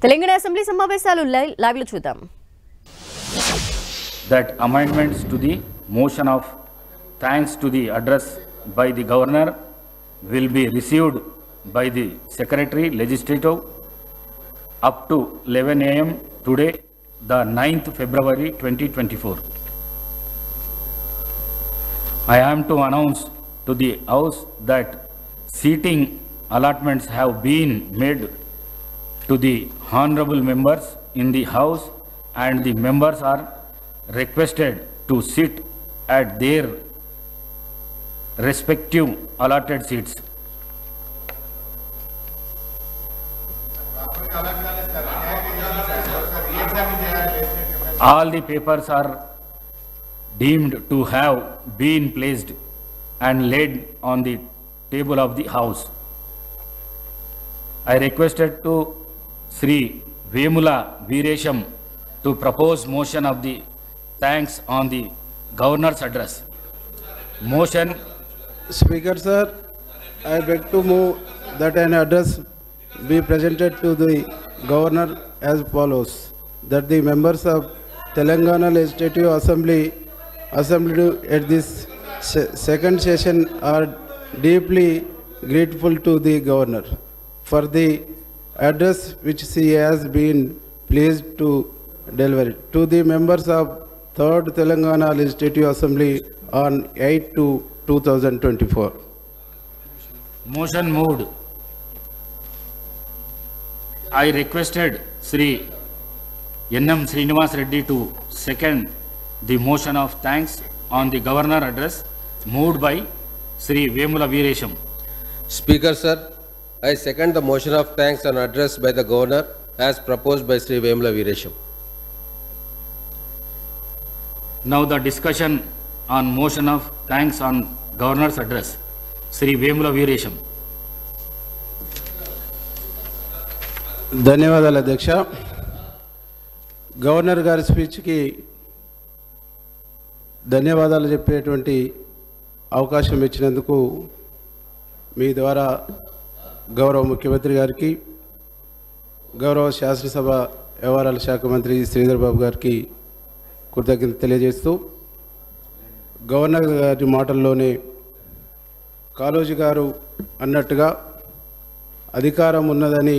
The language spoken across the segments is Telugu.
తెలంగాణ అసెంబ్లీ సమావేశాలు లైవ్ లో చూద్దాం. That amendments to the motion of thanks to the address by the governor will be received by the secretary legislative up to 11 a.m. today, the 9th February 2024. I am to announce to the House that seating allotments have been made to the honorable members in the House, and the members are requested to sit at their respective allotted seats. All the papers are deemed to have been placed and laid on the table of the House. I requested to Sri Vemula Veeresham to propose motion of the thanks on the governor's address. Motion. Speaker sir, I beg to move that an address be presented to the governor as follows: that the members of Telangana Legislative Assembly at this second session are deeply grateful to the governor for the address which she has been pleased to deliver to the members of 3rd Telangana Legislative Assembly on 8/2/2024. Motion moved. I requested Sri N.M. Srinivas Reddy to second the motion of thanks on the governor address moved by Sri Vemula Veeresham. Speaker sir, I second the motion of thanks on address by the governor as proposed by Sri Vemula Veeresham. Now the discussion on motion of thanks on governor's address. Sri Vemula Veeresham. ధన్యవాదాలు అధ్యక్ష. గవర్నర్ గారి స్పీచ్కి ధన్యవాదాలు చెప్పేటువంటి అవకాశం ఇచ్చినందుకు మీ ద్వారా గౌరవ ముఖ్యమంత్రి గారికి, గౌరవ శాసనసభ వ్యవహారాల శాఖ మంత్రి శ్రీధర్ బాబు గారికి కృతజ్ఞత తెలియజేస్తూ, గవర్నర్ గారి మాటల్లోనే కాళోజీ గారు అన్నట్టుగా అధికారం ఉన్నదని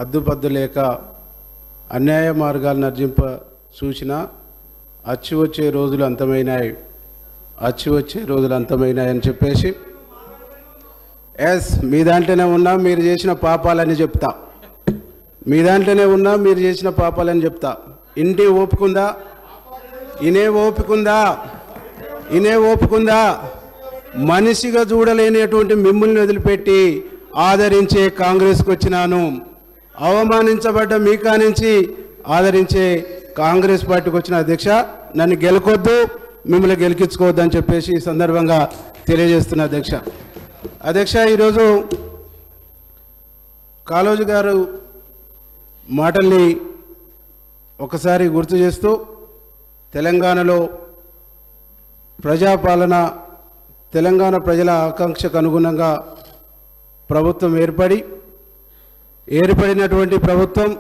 అద్దుపద్దు లేక అన్యాయ మార్గాలను అర్జింప చూసిన అచ్చి వచ్చే రోజులు అంతమైనాయి అని చెప్పేసి, మీ దాంట్లోనే ఉన్నా మీరు చేసిన పాపాలని చెప్తా, ఇంటి ఓపుకుందా, ఇనే ఓపుకుందా మనిషిగా చూడలేనటువంటి మిమ్మల్ని వదిలిపెట్టి ఆదరించే కాంగ్రెస్కి వచ్చినాను. అవమానించబడ్డ మీకా నుంచి ఆదరించే కాంగ్రెస్ పార్టీకి వచ్చిన అధ్యక్ష, నన్ను గెలకొద్దు, మిమ్మల్ని గెలికించుకోవద్దు అని చెప్పేసి ఈ సందర్భంగా తెలియజేస్తున్నా అధ్యక్ష. ఈరోజు కాళోజీ గారు మాటల్ని ఒకసారి గుర్తు చేస్తూ, తెలంగాణలో ప్రజాపాలన, తెలంగాణ ప్రజల ఆకాంక్షకు అనుగుణంగా ప్రభుత్వం ఏర్పడినటువంటి ప్రభుత్వం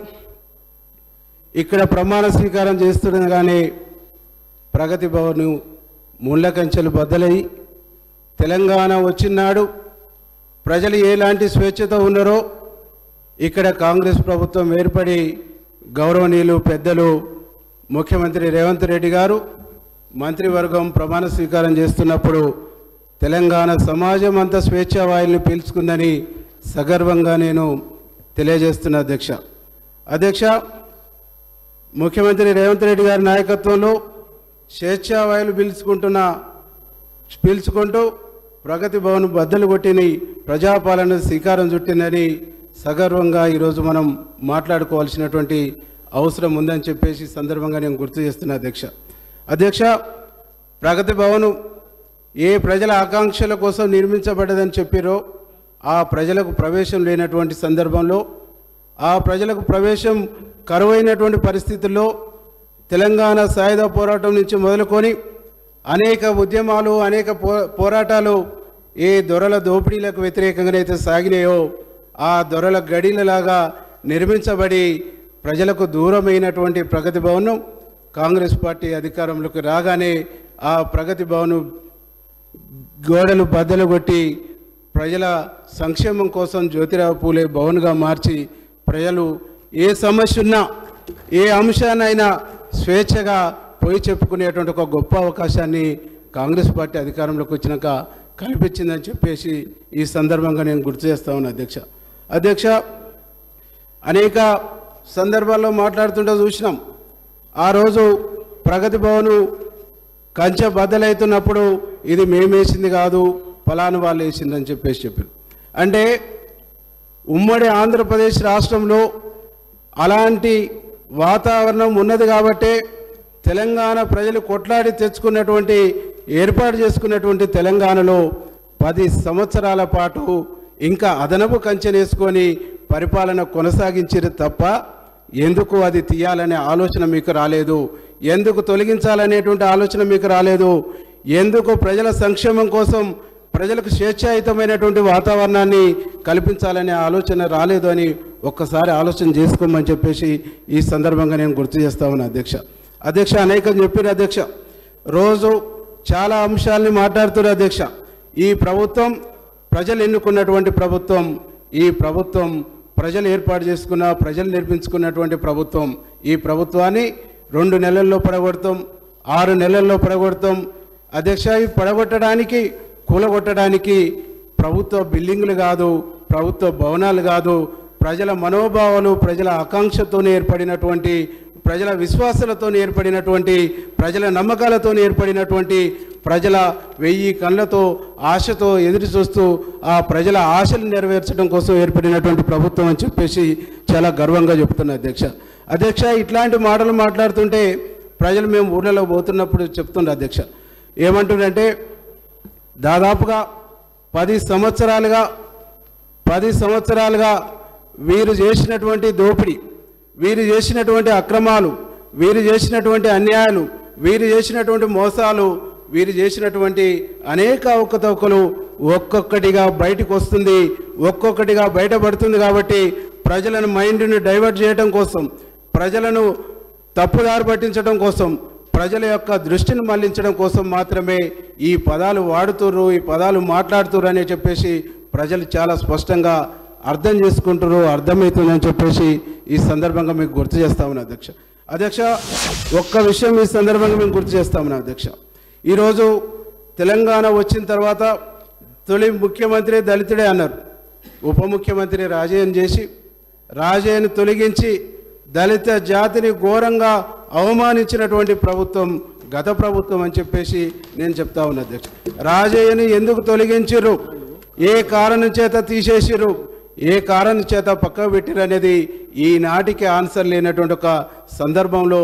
ఇక్కడ ప్రమాణ స్వీకారం చేస్తుండగానే ప్రగతి భవన్ ముళ్ళ కంచెలు బద్దలై తెలంగాణ వచ్చినాడు ప్రజలు ఎలాంటి స్వేచ్ఛతో ఉన్నారో ఇక్కడ కాంగ్రెస్ ప్రభుత్వం ఏర్పడి గౌరవనీయులు పెద్దలు ముఖ్యమంత్రి రేవంత్ రెడ్డి గారు మంత్రివర్గం ప్రమాణ స్వీకారం చేస్తున్నప్పుడు తెలంగాణ సమాజం అంతా స్వేచ్ఛా వాయుల్ని పీల్చుకుందని సగర్వంగా నేను తెలియజేస్తున్నా అధ్యక్ష. ముఖ్యమంత్రి రేవంత్ రెడ్డి గారి నాయకత్వంలో స్వేచ్ఛా వాయులు పీల్చుకుంటూ ప్రగతి భవన్ బద్దలు కొట్టిని ప్రజాపాలన శ్రీకారం చుట్టిందని సగర్వంగా ఈరోజు మనం మాట్లాడుకోవాల్సినటువంటి అవసరం ఉందని చెప్పేసి సందర్భంగా నేను గుర్తు చేస్తున్నా అధ్యక్ష. ప్రగతి భవన్ ఏ ప్రజల ఆకాంక్షల కోసం నిర్మించబడ్డదని చెప్పారో ఆ ప్రజలకు ప్రవేశం లేనటువంటి సందర్భంలో, ఆ ప్రజలకు ప్రవేశం కరువైనటువంటి పరిస్థితుల్లో తెలంగాణ సాయుధ పోరాటం నుంచి మొదలుకొని అనేక ఉద్యమాలు, అనేక పోరాటాలు ఏ దొరల దోపిడీలకు వ్యతిరేకంగానైతే సాగినాయో ఆ దొరల గడిలలాగా నిర్మించబడి ప్రజలకు దూరమైనటువంటి ప్రగతి భవనం కాంగ్రెస్ పార్టీ అధికారంలోకి రాగానే ఆ ప్రగతి భవన్ గోడలు బద్దలు కొట్టి ప్రజల సంక్షేమం కోసం జ్యోతిరావు పూలే భవన్గా మార్చి ప్రజలు ఏ సమస్య ఉన్నా ఏ అంశాన్నైనా స్వేచ్ఛగా పోయి చెప్పుకునేటువంటి ఒక గొప్ప అవకాశాన్ని కాంగ్రెస్ పార్టీ అధికారంలోకి వచ్చినాక కల్పించిందని చెప్పేసి ఈ సందర్భంగా నేను గుర్తు చేస్తా ఉన్నా అధ్యక్ష అనేక సందర్భాల్లో మాట్లాడుతుంటే చూసినాం. ఆ రోజు ప్రగతి భవను కంచె బద్దలవుతున్నప్పుడు ఇది మేమేసింది కాదు ఫలాను వాళ్ళు వేసిందని చెప్పారు. అంటే ఉమ్మడి ఆంధ్రప్రదేశ్ రాష్ట్రంలో అలాంటి వాతావరణం ఉన్నది కాబట్టే తెలంగాణ ప్రజలు కొట్లాడి తెచ్చుకున్నటువంటి ఏర్పాటు చేసుకున్నటువంటి తెలంగాణలో 10 సంవత్సరాల పాటు ఇంకా అదనపు కంచెనేసుకొని పరిపాలన కొనసాగించారు తప్ప ఎందుకు అది తీయాలనే ఆలోచన మీకు రాలేదు, ఎందుకు తొలగించాలనేటువంటి ఆలోచన మీకు రాలేదు, ఎందుకు ప్రజల సంక్షేమం కోసం ప్రజలకు స్వేచ్ఛాయుతమైనటువంటి వాతావరణాన్ని కల్పించాలనే ఆలోచన రాలేదు అని ఒక్కసారి ఆలోచన చేసుకోమని చెప్పేసి ఈ సందర్భంగా నేను గుర్తు చేస్తా ఉన్నా. అధ్యక్ష అనేకం చెప్పారు అధ్యక్ష, రోజు చాలా అంశాలని మాట్లాడుతున్నారు అధ్యక్ష. ఈ ప్రభుత్వం ప్రజలు ఎన్నుకున్నటువంటి ప్రభుత్వం, ఈ ప్రభుత్వం ప్రజలు ఏర్పాటు చేసుకున్న ప్రజలు నిర్మించుకున్నటువంటి ప్రభుత్వం. ఈ ప్రభుత్వాన్ని 2 నెలల్లో పడగొడతాం, 6 నెలల్లో పడగొడతాం అధ్యక్ష. ఈ పడగొట్టడానికి కూలగొట్టడానికి ప్రభుత్వ బిల్డింగ్లు కాదు, ప్రభుత్వ భవనాలు కాదు, ప్రజల మనోభావాలు ప్రజల ఆకాంక్షతో ఏర్పడినటువంటి ప్రజల విశ్వాసాలతో ఏర్పడినటువంటి ప్రజల నమ్మకాలతో ఏర్పడినటువంటి ప్రజల 1000 కళ్ళతో ఆశతో ఎదురు చూస్తూ ఆ ప్రజల ఆశలు నెరవేర్చడం కోసం ఏర్పడినటువంటి ప్రభుత్వం అని చెప్పేసి చాలా గర్వంగా చెప్తున్నా అధ్యక్ష. ఇట్లాంటి మాటలు మాట్లాడుతుంటే ప్రజలు మేము ఊళ్ళలో పోతున్నప్పుడు చెప్తుండే అధ్యక్ష, ఏమంటుండంటే దాదాపుగా 10 సంవత్సరాలుగా వీరు చేసినటువంటి దోపిడీ, వీరు చేసినటువంటి అక్రమాలు, వీరు చేసినటువంటి అన్యాయాలు, వీరు చేసినటువంటి మోసాలు, వీరు చేసినటువంటి అనేక అవకతవకలు ఒక్కొక్కటిగా బయటకు వస్తుంది, ఒక్కొక్కటిగా బయటపడుతుంది. కాబట్టి ప్రజలను మైండ్ని డైవర్ట్ చేయడం కోసం, ప్రజలను తప్పుదారి పట్టించడం కోసం, ప్రజల యొక్క దృష్టిని మళ్లించడం కోసం మాత్రమే ఈ పదాలు వాడుతుర్రు, ఈ పదాలు మాట్లాడుతుర్రు అని చెప్పేసి ప్రజలు చాలా స్పష్టంగా అర్థం చేసుకుంటారు, అర్థమవుతుందని చెప్పేసి ఈ సందర్భంగా మీకు గుర్తు చేస్తా ఉన్నా అధ్యక్ష. ఒక్క విషయం ఈ సందర్భంగా మేము గుర్తు చేస్తా ఉన్నా అధ్యక్ష. ఈరోజు తెలంగాణ వచ్చిన తర్వాత తొలి ముఖ్యమంత్రి దళితుడే అన్నారు. ఉప ముఖ్యమంత్రి రాజయ్యను చేసి రాజయ్యను తొలగించి దళిత జాతిని ఘోరంగా అవమానించినటువంటి ప్రభుత్వం గత ప్రభుత్వం అని చెప్పేసి నేను చెప్తా ఉన్నా అధ్యక్ష. రాజయ్యని ఎందుకు తొలగించారు, ఏ కారణం చేత తీసేసిరు, ఏ కారణం చేత పక్కకు పెట్టిరు అనేది ఈనాటికి ఆన్సర్ లేనటువంటి ఒక సందర్భంలో